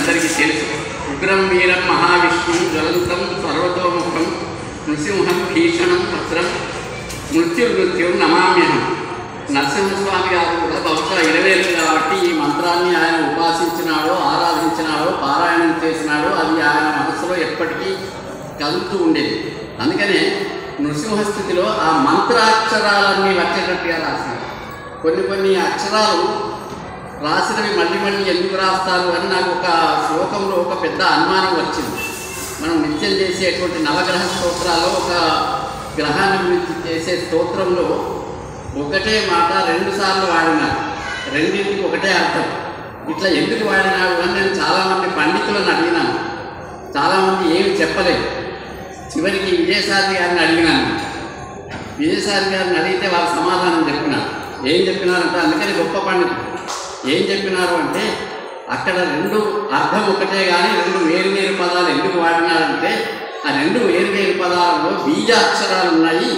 అందరికీ తెలుసు. ఉగ్రం వీరం మహావిష్ణు జ్వలంతం సర్వతోముఖం నృసింహం భీషణం వస్త్రం మృత్యుం నమామ్యహం. నరసింహస్వామి గారు కూడా బహుశా 20 ఏళ్ళు కాబట్టి ఈ మంత్రాన్ని ఆయన ఉపాసించినాడో, ఆరాధించినాడో, పారాయణం చేసినాడో అది ఆయన మనసులో ఎప్పటికీ కలుగుతూ ఉండేది. అందుకనే నృసింహస్థితిలో ఆ మంత్రాక్షరాలన్నీ వచ్చేటట్టుగా రాసినారు. కొన్ని అక్షరాలు రాసినవి మళ్ళీ మళ్ళీ ఎందుకు రాస్తారు అని నాకు ఒక శ్లోకంలో ఒక పెద్ద అనుమానం వచ్చింది. మనం నిత్యం చేసేటువంటి నవగ్రహ స్తోత్రాల్లో ఒక గ్రహాన్ని గురించి చేసే స్తోత్రంలో ఒకటే మాట 2 సార్లు వాడినాడు, రెండింటికి ఒకటే అర్థం. ఇట్లా ఎందుకు వాడినాడు అని నేను చాలామంది పండితులను అడిగినాను. చాలామంది ఏమి చెప్పలేదు. చివరికి విజయసాయి గారిని అడిగినాను. విజయసాయి గారిని అడిగితే వారు సమాధానం చెప్పినారు. ఏం చెప్పినారంటే, అందుకని గొప్ప పండితులు ఏం చెప్పినారు అంటే, అక్కడ 2 అర్థం ఒకటే కానీ 2 వేరువేరు పదాలు ఎందుకు వాడినారంటే, ఆ 2 వేరువేరు పదాలలో బీజాక్షరాలు ఉన్నాయి.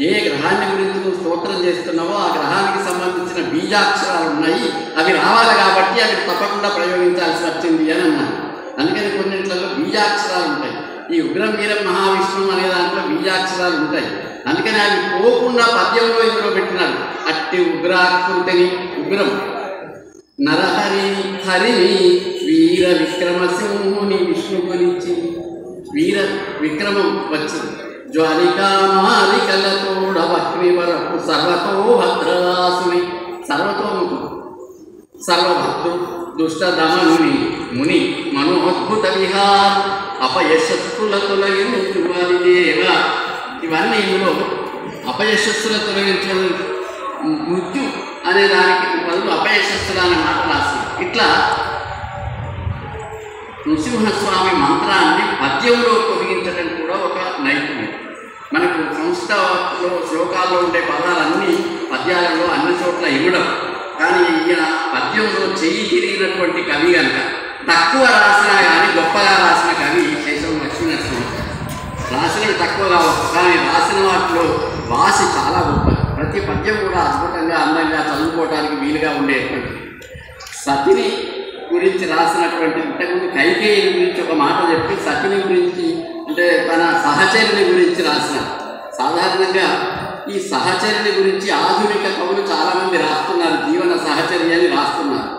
ఏ గ్రహాన్ని గురించి నువ్వు స్తోత్రం చేస్తున్నావో ఆ గ్రహానికి సంబంధించిన బీజాక్షరాలు ఉన్నాయి. అవి రావాలి కాబట్టి అవి తప్పకుండా ప్రయోగించాల్సి వచ్చింది అని అన్నారు. అందుకని కొన్నింట్లలో బీజాక్షరాలు ఉంటాయి. ఈ ఉగ్రం వీరం మహావిష్ణువు అనే దాంట్లో బీజాక్షరాలు ఉంటాయి. అందుకని అవి పోకుండా పద్యంలో ఇందులో పెట్టినాడు. అట్టి ఉగ్రాకృతిని ఉగ్రం నరహరి హరిని వీర విక్రమసింహుని విష్ణు గురించి వీర విక్రమం వచ్చింది. జ్వాలికామాలికలతోడ వక్రి వరకు సర్వతో భద్రదాసుని సర్వతోముఖుడు సర్వభద్రు దుష్టదమనుని ముని మనోద్భుత విహార్ అపయశస్సుల తొలగించువాలి దేవ. ఇవన్నీ ఇందులో అపయశస్సుల తొలగించడం మృత్యు అనే దానికి బదులు అపయశస్సులు అనే మాట రాసింది. ఇట్లా నృసింహస్వామి మంత్రాన్ని పద్యంలో పొదిగించడం కూడా ఒక నైపుణ్యం. మనకు సంస్కృతంలో శ్లోకాల్లో ఉండే పదాలన్నీ పద్యాలలో అన్ని చోట్ల ఇవ్వడం. కానీ ఈయన పద్యంలో చెయ్యి తిరిగినటువంటి కవి కనుక తక్కువ రాసినా కానీ గొప్పగా రాసిన కవి శేషం లక్ష్మీనరసింహ. రాసినవి తక్కువ కావచ్చు కానీ రాసిన వాటిలో వాసి చాలా గొప్ప. ప్రతి పద్యం కూడా అద్భుతంగా అందంగా చదువుకోవడానికి వీలుగా ఉండేటువంటి. సతిని గురించి రాసినటువంటి ఇంతకుముందు కైకేయిని గురించి ఒక మాట చెప్పి సతిని గురించి అంటే తన సహచరుని గురించి రాసిన. సాధారణంగా ఈ సహచరుని గురించి ఆధునిక కవులు చాలామంది రాస్తున్నారు. జీవన సహచరి అని రాస్తున్నారు.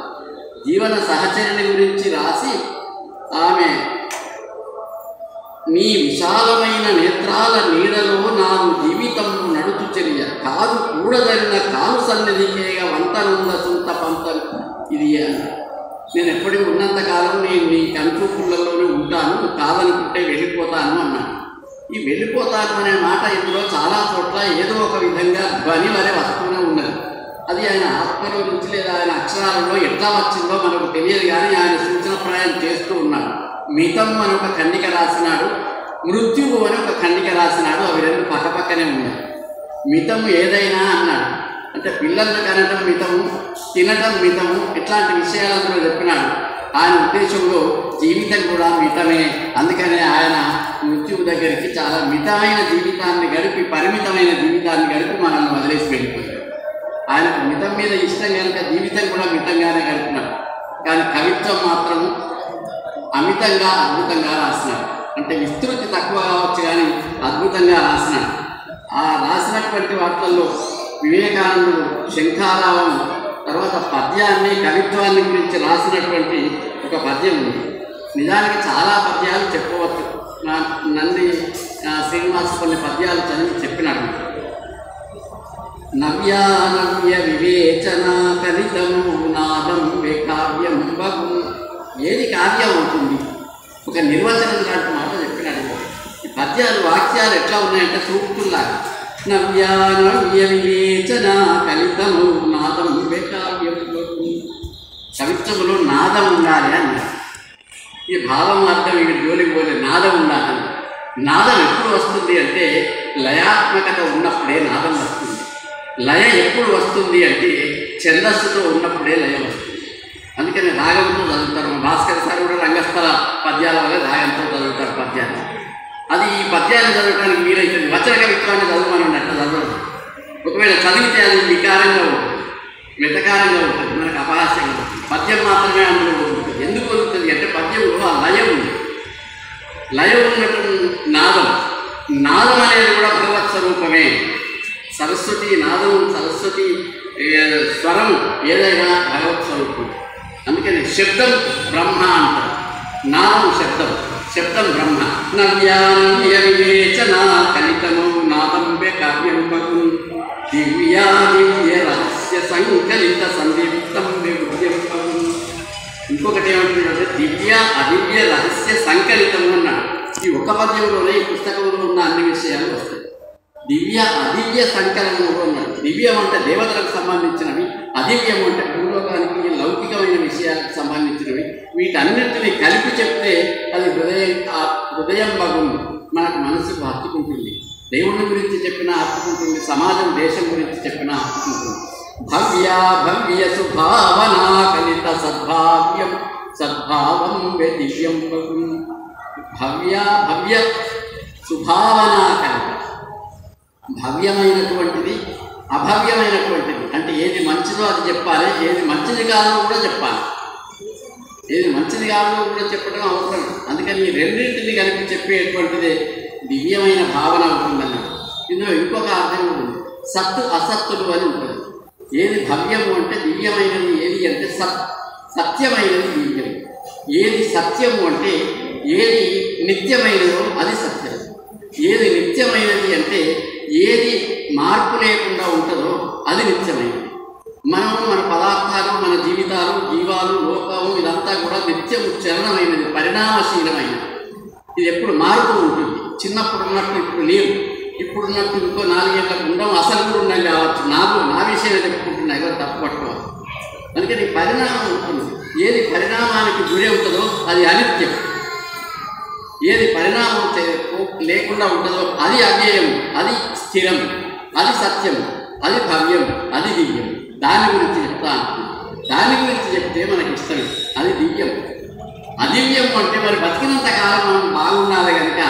జీవన సహచరుని గురించి రాసి ఆమె నీ విశాలమైన నేత్రాల నీడలో నాను జీవితం నడుచు చర్య కాదు కూడదరిన కాలు సన్నిధికేగా వంతనుంద సొంత పంతలు ఇది. నేను ఎప్పటికీ ఉన్నంతకాలం నేను నీ కనుచూపులలోనే ఉంటాను, కాదనుకుంటే వెళ్ళిపోతాను అన్నాను. ఈ వెళ్ళిపోతాను అనే మాట ఇందులో చాలా చోట్ల ఏదో ఒక విధంగా ధ్వని వరే వస్తూనే ఉన్నది. అది ఆయన ఆత్మలో నుంచి లేదా ఆయన అక్షరాలలో ఎట్లా వచ్చిందో మనకు తెలియదు. కానీ ఆయన సూచనప్రాయం చేస్తూ ఉన్నాడు. మితం అని ఒక ఖండిక రాసినాడు, మృత్యువు అని ఒక ఖండిక రాసినాడు. అవి 2 పక్కపక్కనే ఉన్నాయి. మితము ఏదైనా అన్నాడు అంటే పిల్లలను కనటం మితము, తినటం మితము, ఇట్లాంటి విషయాలను చెప్పినాడు. ఆయన ఉద్దేశంలో జీవితం కూడా మితమే. అందుకనే ఆయన మృత్యువు దగ్గరికి చాలా మితమైన జీవితాన్ని గడిపి పరిమితమైన జీవితాన్ని గడిపి మనల్ని వదిలేసి వెళ్ళిపోయాడు. ఆయనకు మితం మీద ఇష్టం కనుక జీవితం కూడా మితంగానే గడిపినాడు. కానీ కవిత్వం మాత్రం అమితంగా అద్భుతంగా రాసినాడు. అంటే విస్తృతి తక్కువ కావచ్చు కానీ అద్భుతంగా రాసినాడు. ఆ రాసినటువంటి వాటిల్లో వివేకానందుడు శంఖారావం తర్వాత పద్యాన్ని కవిత్వాన్ని గురించి రాసినటువంటి ఒక పద్యం ఉంది. నిజానికి చాలా పద్యాలు చెప్పవచ్చు. నంది శ్రీనివాస్ కొన్ని పద్యాలు చదివి చెప్పినాడు. నవ్యానవ్య వివేచన కలితము నాదం వే కావ్యం బహు. ఏది కావ్యం అవుతుంది? ఒక నిర్వచనం లాంటి మాట చెప్పినాడు. ఈ పద్యాలు వాక్యాలు ఎట్లా ఉన్నాయంటే సూక్తుల్లాగా. నవ్యానవ్య వివేచన కలితము నాదం వే కావ్యం బహు. కవిత్వములో నాదం ఉండాలి అన్నారు. ఈ భావం అర్థం ఇక్కడ జోలికి పోలే, నాదం ఉండాలి. నాదం ఎప్పుడు వస్తుంది అంటే లయాత్మకత ఉన్నప్పుడే నాదం వస్తుంది. లయ ఎప్పుడు వస్తుంది అంటే ఛందస్సుతో ఉన్నప్పుడే లయ వస్తుంది. అందుకని రాగంతో చదువుతారు. భాస్కర్ సార్ కూడా రంగస్థల పద్యాల వల్ల రాగంతో చదువుతారు పద్యాలు. అది ఈ పద్యాన్ని చదవడానికి వీలైతుంది. వచన కవిత్వాన్ని చదవమని ఉన్నట్టు చదవదు. ఒకవేళ చదివితే అది వికారంగా ఉంటుంది, వెతకారంగా ఉంటుంది, మనకు అపహాస్యంగా ఉంటుంది. పద్యం మాత్రమే అందులో వదులుతుంది. ఎందుకు వదులుతుంది అంటే పద్యం లయం ఉన్నటువంటి నాదం, నాదం అనేది కూడా భగవత్ స్వరూపమే. సరస్వతి నాదం, సరస్వతి స్వరం ఏదైనా భగవత్ స్వరూపం. అందుకని శబ్దం బ్రహ్మ అంటారు. నాదం శబ్దం, శబ్దం బ్రహ్మ. నవ్యాన్య వివేచన కలితము నాదం కావ్యం పగు దివ్యా దివ్య రహస్య సంకలిత సందిప్తం వివృత్యం పగు. ఇంకొకటి ఏమంటున్నాడంటే దివ్య అదివ్య రహస్య సంకలితం అన్నాడు. ఈ ఒక పద్యంలోనే ఈ పుస్తకంలో ఉన్న అన్ని విషయాలు వస్తాయి. దివ్య అదివ్య సంకలనంలో ఉన్నాడు. దివ్యం అంటే దేవతలకు సంబంధించినవి, అదివ్యం అంటే భూలోకానికి లౌకికమైన విషయాలకు సంబంధించినవి. వీటన్నిటిని కలిపి చెప్తే అది హృదయం బాగుంది, మనకు మనసుకు హత్తుకుంటుంది. దేవుని గురించి చెప్పినా హత్తుకుంటుంది, సమాజం దేశం గురించి చెప్పినా హత్తుకుంటుంది. భవ్య భవ్య సుభావనా కలిత సద్భావ్యం సద్భావం దివ్యం బగు. భవ్య భవ్య సుభావనా కలిత, భవ్యమైనటువంటిది అభవ్యమైనటువంటిది. అంటే ఏది మంచిదో అది చెప్పాలి, ఏది మంచిది కాదో కూడా చెప్పాలి. ఏది మంచిది కాదో కూడా చెప్పడం అవసరం. అందుకని ఈ రెండింటిని కలిపి చెప్పేటువంటిదే దివ్యమైన భావన ఉంటుందన్నాడు. ఇందులో ఇంకొక అర్థం ఉంటుంది, సత్తు అసత్తులు అని ఉంటుంది. ఏది భవ్యము అంటే దివ్యమైనది ఏది అంటే సత్యమైనది దివ్యం. ఏది సత్యము అంటే ఏది నిత్యమైనదో అది సత్యం. ఏది నిత్యమైనది అంటే ఏది మార్పు లేకుండా ఉంటుందో అది నిత్యమైనది. మనము మన పదార్థాలు, మన జీవితాలు, జీవాలు, లోకము ఇదంతా కూడా నిత్యము చలనమైనది, పరిణామశీలమైనది. ఇది ఎప్పుడు మారుతూ ఉంటుంది. చిన్నప్పుడు ఉన్నట్టు ఇప్పుడు లేవు, ఇప్పుడున్నట్టు ఇంకో 4 ఏళ్ళకు ఉండడం, అసలు కూడా ఉన్నాం కావచ్చు. నా విషయం చెప్పుకుంటున్నా, ఎవరు తప్పు పట్టుకోవాలి. అందుకని పరిణామం ఉంటుంది. ఏది పరిణామానికి గురి అవుతుందో అది అనిత్యం. ఏది పరిణామం లేకుండా ఉంటుందో అది అవ్యయం, అది స్థిరం, అది సత్యం, అది భవ్యం, అది దివ్యం. దాని గురించి చెప్తా అంటున్నాను. దాని గురించి చెప్తే మనకి ఇష్టం, అది దివ్యం. అదివ్యం అంటే మరి బతికినంత కాలం మనం బాగుండాలి కనుక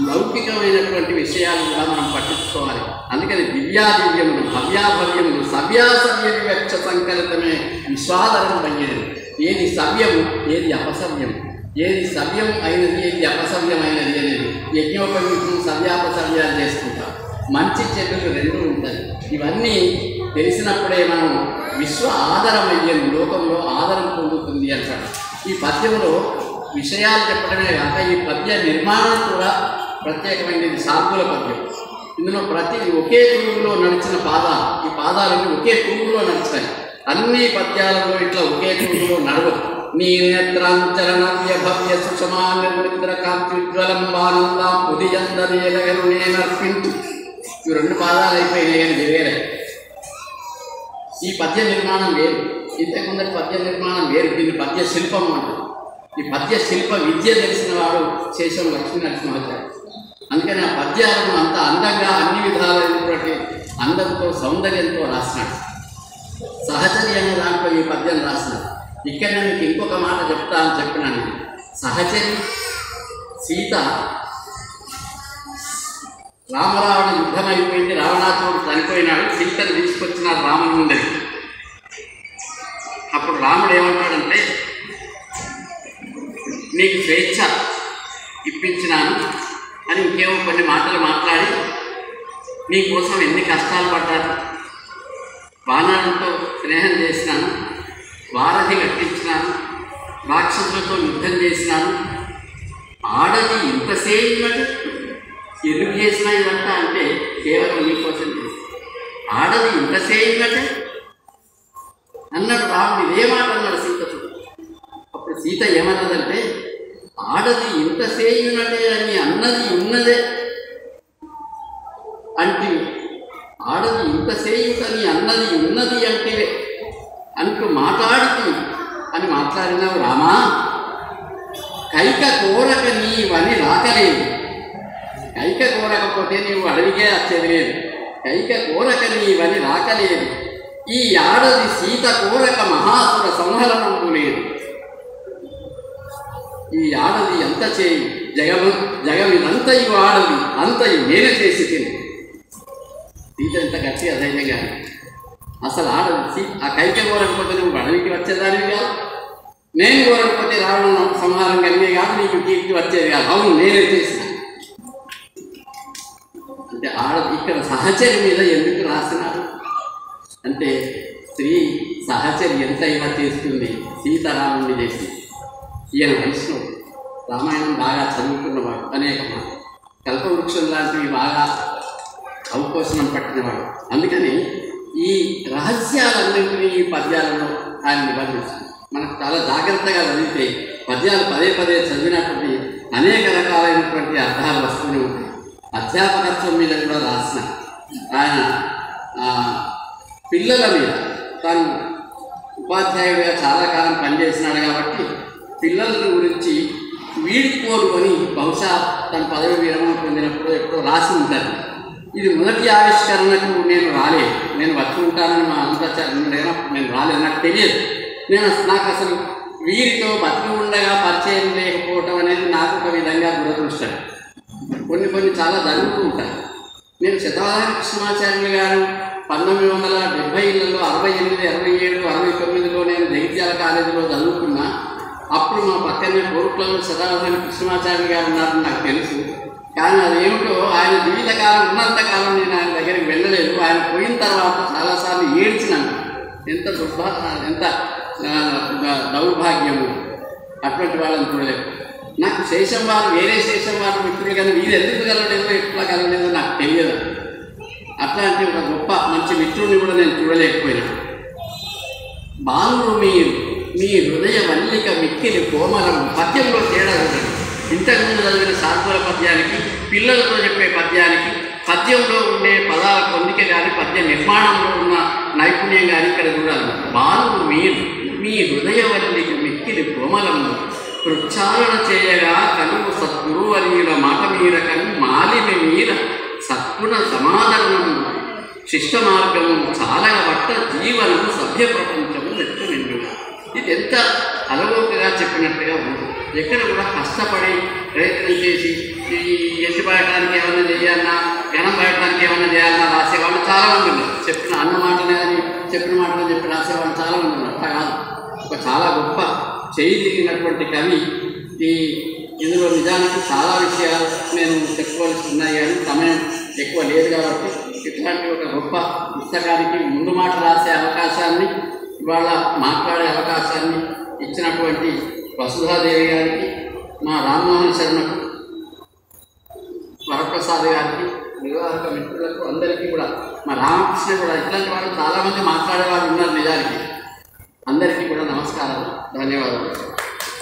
లౌకికమైనటువంటి విషయాలు కూడా మనం పట్టించుకోవాలి. అందుకని దివ్యాదివ్యములు, భవ్యాభవ్యములు, సవ్యాసవ్య వివక్ష సంకలితమే విశ్వాదరం అయ్యేది. ఏది సవ్యము, ఏది అపసవ్యం, ఏది సవ్యం అయినది, ఏది అపసవ్యమైనది అనేది యజ్ఞోపవీతం సవ్యాపసవ్యాలు చేసుకుంటాం. మంచి చెడులు రెండు ఉంటాయి. ఇవన్నీ తెలిసినప్పుడే మనం విశ్వ ఆదరం అయ్యేది, లోకంలో ఆదరం పొందుతుంది అంటాడు. ఈ పద్యంలో విషయాలు చెప్పడమే కాక ఈ పద్య నిర్మాణం కూడా ప్రత్యేకమైనది. సార్కుల పద్యం. ఇందులో ప్రతి ఒకే తూగులో నడిచిన పాదాలు, ఈ పాదాలన్నీ ఒకే తూగులో నడిచాయి. అన్ని పద్యాలలో ఇట్లా ఒకే తూగులో నడవదు. నీ నేత్రాంచరణ వ్యభవ్య సుషమా నిర్మిద్ర కాంత్యుజ్వలం బానందాం ఉదియందరేలగను నేనర్పించు. ఈ 2 పాదాలు అయిపోయినాయని వేరే. ఈ పద్య నిర్మాణం వేరు, ఇంతకుముందటి పద్య నిర్మాణం వేరు. దీన్ని పద్య శిల్పం అంటారు. ఈ పద్య శిల్ప విద్య తెలిసిన వాడు శేషం లక్ష్మీనరసింహాచార్య. అందుకని ఆ పద్యాలను అంత అందంగా అన్ని విధాలైనటువంటి అందంతో సౌందర్యంతో రాసినాడు. సహచరి అనే దాంట్లో ఈ పద్యం రాసినాడు. ఇక్కడ మీకు ఇంకొక మాట చెప్తా అని చెప్పినాను. సహచరి సీత, రామరావణ యుద్ధం అయిపోయింది, రావణాసురుడు చనిపోయినాడు, సీతను తీసుకొచ్చినాడు రాముని ముందరికి. అప్పుడు రాముడు ఏమంటాడంటే, నీకు స్వేచ్ఛ ఇప్పించినాను అని ఇంకేమో కొన్ని మాటలు మాట్లాడి, నీకోసం ఎన్ని కష్టాలు పడ్డారు, వానరులతో స్నేహం చేసినాను, వారధి కట్టించినాను, రాక్షసులతో యుద్ధం చేసినాను, ఆడది ఇంతసేపు ఎందుకు చేసినా ఇదంతా అంటే కేవలం నీకోసం చేసి ఆడది ఇంతసేపు అన్నాడు రాముడు. ఇదే మాట అన్నాడు సీతతో. అప్పుడు సీత ఏమన్నదంటే, ఆడది ఇంతసేయునటే అని అన్నది ఉన్నదే అంటే, ఆడది ఇంతసేయుటని అన్నది ఉన్నది అంటే అంటూ మాట్లాడుతూ అని మాట్లాడినావు రామా. కైక కోరక నీవని రాకలేదు, కైక కోరకపోతే నీవు అడవికే వచ్చేది లేదు. కైక కోరక నీవని రాకలేదు, ఈ ఆడది సీత కోరక మహాసుర సంహరణము లేదు. ఈ ఆడది ఎంత చేయి జగమిదంతయు ఆడది అంతయు నేనే చేసి తిని. సీత ఎంత గట్టి అధైర్యంగా, అసలు ఆడది ఆ కైక కోరకపోతే నువ్వు అడవికి వచ్చేదానివి కాదు. నేను కోరకపోతే రావణ సంహారం కలిగే కాదు, నీకు కీర్తి వచ్చేది కాదు. అవును, నేనే చేసిన. అంటే ఇక్కడ సహచరి మీద ఎందుకు రాసినారు అంటే, స్త్రీ సహచరి ఎంత ఇలా చేస్తుంది సీతారాముని చేసి. ఈయన వైష్ణవుడు, రామాయణం బాగా చదువుకున్నవాడు, అనేక కల్పవృక్షం లాంటివి బాగా అవపోషణం పట్టినవాడు. అందుకని ఈ రహస్యాలన్నింటినీ ఈ పద్యాలలో ఆయన నిబంధించారు. మనకు చాలా జాగ్రత్తగా చదివితే పద్యాలు పదే పదే చదివినటువంటి అనేక రకాలైనటువంటి అర్థాలు వస్తూనే ఉంటాయి. అధ్యాపకత్వం మీద కూడా రాసిన ఆయన పిల్లల మీద, తాను ఉపాధ్యాయుడిగా చాలా కాలం పనిచేసినాడు కాబట్టి పిల్లల గురించి వీడిపోరు అని బహుశా తన పదవి విరమణ పొందినప్పుడు ఎప్పుడో రాసి ఉంటారు. ఇది మొదటి ఆవిష్కరణకు నేను రాలేదు, నేను వచ్చి ఉంటానని మా అంతాచార్య నేను రాలేదు, నాకు తెలియదు. నాకు అసలు వీరితో బతికి ఉండగా పరిచయం లేకపోవటం అనేది నాకు ఒక విధంగా దురదృష్టం. కొన్ని చాలా జరుగుతూ ఉంటాయి. నేను శతవాహన కృష్ణమాచార్యులు గారు 1970లలో 68, 67, 69లో నేను జగిత్యాల కాలేజీలో చదువుకున్నా. అప్పుడు మా పక్కనే కోరుట్లలో శతవాహన కృష్ణమాచార్యులు గారు ఉన్నారని నాకు తెలుసు. కానీ అదేమిటో ఆయన జీవితకాలం ఉన్నంతకాలం నేను ఆయన దగ్గరికి వెళ్ళలేదు. ఆయన పోయిన తర్వాత చాలాసార్లు ఏడ్చినాను. ఎంత ఎంత దౌర్భాగ్యము, అటువంటి వాళ్ళని చూడలేదు. నాకు శేషం వారు, వేరే శేషం వారు మిత్రులు, కానీ వీరు ఎందుకు కలవలేదో ఎట్లా కలవలేదో నాకు తెలియదు. అట్లాంటి ఒక గొప్ప మంచి మిత్రుడిని కూడా నేను చూడలేకపోయినా. బాలురు మీ హృదయ వల్లిక మిక్కిలి కోమలం. పద్యంలో తేడా ఉంటుంది. ఇంతకుముందు చదివిన శార్దూల పద్యానికి, పిల్లలతో చెప్పే పద్యానికి, పద్యంలో ఉండే పదాల పొందిక కానీ పద్య నిర్మాణంలో ఉన్న నైపుణ్యం కానీ ఇక్కడ చూడాలి. బాలురు మీ హృదయ వల్లిక మిక్కిలి కోమలము, ప్రక్షాళన చేయగా కలుగు సద్గురువర్యుల మాట మీర కను మాలిమి మీర సత్గుణ సమాధానము శిష్ట మార్గము చాలగ పట్ట జీవనము సభ్య ప్రపంచము నెట్టు నిండు. ఇది ఎంత అలవోకగా చెప్పినట్టుగా ఉంది. ఎక్కడ కూడా కష్టపడి ప్రయత్నం చేసి ఈ ఎత్తి పడటానికి ఏమన్నా చేయాలన్నా, గణం పడటానికి ఏమన్నా చేయాలన్నా రాసేవాళ్ళు చాలామంది ఉన్నారు. చెప్పిన అన్న మాటనే అని చెప్పిన మాటలు చెప్పి రాసేవాళ్ళు చాలామంది ఉన్నారు. అట్లా కాదు, ఒక చాలా గొప్ప చేయి తిరిగినటువంటి కవి. ఇందులో నిజానికి చాలా విషయాలు నేను చెప్పుకోవాల్సి ఉన్నాయి, కానీ సమయం ఎక్కువ లేదు కాబట్టి ఇట్లాంటి ఒక గొప్ప పుస్తకానికి ముందు మాట రాసే అవకాశాన్ని, ఇవాళ మాట్లాడే అవకాశాన్ని ఇచ్చినటువంటి వసుధాదేవి గారికి, మా రామ్మోహన్ శర్మకు, వరప్రసాద్ గారికి, నిర్వాహక మిత్రులకు అందరికీ కూడా, మా రామకృష్ణ కూడా, ఇట్లాంటి వాళ్ళు చాలామంది మాట్లాడే వాళ్ళు ఉన్నారు నిజానికి. అందరికీ కూడా నమస్కారాలు, ధన్యవాదాలు.